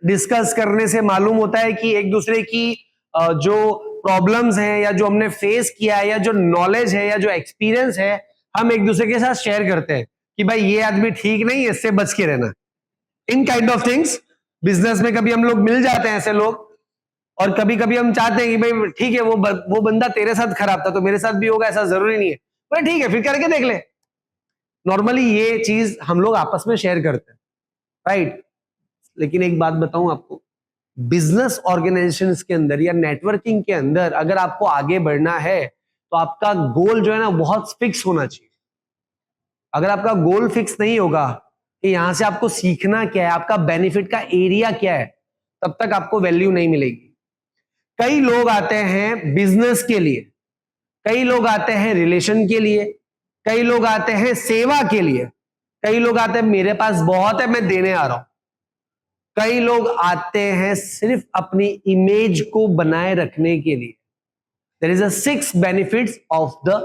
Discuss करने से मालूम होता है कि एक दूसरे की जो प्रॉब्लम्स हैं या जो हमने फेस किया है या जो नॉलेज है या जो एक्सपीरियंस है, हम एक दूसरे के साथ शेयर करते हैं कि भाई ये आदमी ठीक नहीं है, इससे बच के रहना। In kind of things business में कभी हम लोग मिल जाते हैं ऐसे लोग, और कभी कभी हम चाहते हैं कि भाई ठीक है वो बंदा तेरे साथ खराब था तो मेरे साथ भी होगा, ऐसा जरूरी नहीं है, पर ठीक है फिर करके देख ले। नॉर्मली ये चीज हम लोग आपस में शेयर करते हैं, राइट। लेकिन एक बात बताऊं आपको, बिजनेस ऑर्गेनाइजेशंस के अंदर या नेटवर्किंग के अंदर अगर आपको आगे बढ़ना है तो आपका गोल जो है ना बहुत फिक्स होना चाहिए। अगर आपका गोल फिक्स नहीं होगा कि यहां से आपको सीखना क्या है, आपका बेनिफिट का एरिया क्या है, तब तक आपको वैल्यू नहीं मिलेगी। कई लोग आते हैं बिजनेस के लिए, कई लोग आते हैं रिलेशन के लिए, कई लोग आते हैं सेवा के लिए, कई लोग आते हैं मेरे पास बहुत है मैं देने आ रहा हूं, कई लोग आते हैं सिर्फ अपनी इमेज को बनाए रखने के लिए। There is a 6 benefits of the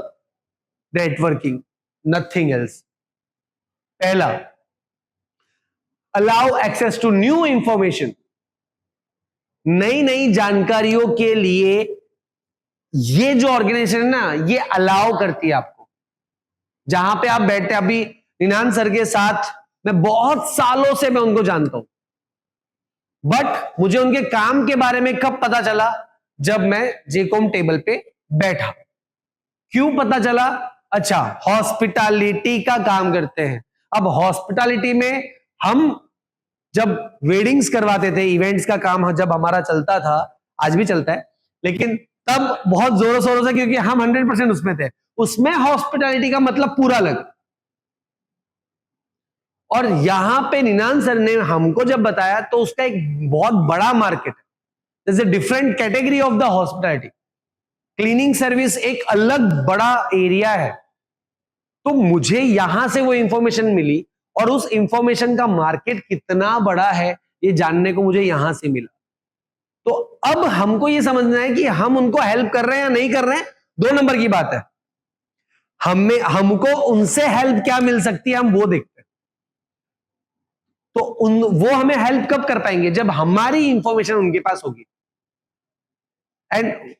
networking, nothing else. पहला, allow access to new information. नई नई जानकारियों के लिए ये जो ऑर्गेनाइजेशन है ना, ये अलाउ करती है आपको। जहां पे आप बैठे, अभी निनान सर के साथ मैं बहुत सालों से मैं उनको जानता हूं, बट मुझे उनके काम के बारे में कब पता चला, जब मैं जेकॉम टेबल पे बैठा। क्यों पता चला? अच्छा, हॉस्पिटैलिटी का काम करते हैं। अब हॉस्पिटैलिटी में हम जब वेडिंग्स करवाते थे, इवेंट्स का काम जब हमारा चलता था, आज भी चलता है, लेकिन तब बहुत जोरों शोरों से, क्योंकि हम 100% उसमें थे। उसमें हॉस्पिटैलिटी का मतलब पूरा अलग। और यहां पे निनान सर ने हमको जब बताया तो उसका एक बहुत बड़ा मार्केट है, जैसे different category of the hospitality. Cleaning service एक अलग बड़ा एरिया है। तो मुझे यहां से वो इंफॉर्मेशन मिली, और उस इंफॉर्मेशन का मार्केट कितना बड़ा है ये जानने को मुझे यहां से मिला। तो अब हमको ये समझना है कि हम उनको हेल्प कर रहे हैं या नहीं कर रहे हैं, 2 नंबर की बात है। हमको उनसे हेल्प क्या मिल सकती है, हम वो देखते हैं। तो वो हमें हेल्प कब कर पाएंगे, जब हमारी इंफॉर्मेशन उनके पास होगी। एंड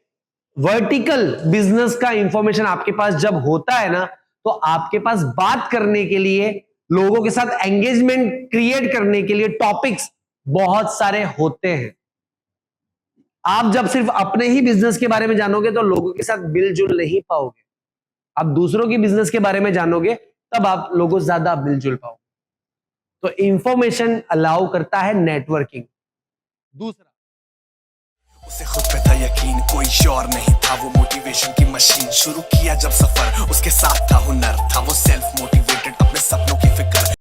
वर्टिकल बिजनेस का इंफॉर्मेशन आपके पास जब होता है ना, तो आपके पास बात करने के लिए, लोगों के साथ एंगेजमेंट क्रिएट करने के लिए टॉपिक्स बहुत सारे होते हैं। आप जब सिर्फ अपने ही बिजनेस के बारे में जानोगे तो लोगों के साथ मिलजुल नहीं पाओगे। आप दूसरों की बिजनेस के बारे में जानोगे तब आप लोगों से ज्यादा मिलजुल पाओगे। तो इंफॉर्मेशन अलाउ करता है नेटवर्किंग। दूसरा, उसे खुद पे था यकीन, कोई और नहीं था, वो मोटिवेशन की मशीन। शुरू किया जब सफर, उसके साथ था हुनर, था वो सेल्फ मोटिवेटेड, अपने सपनों की फिक्र।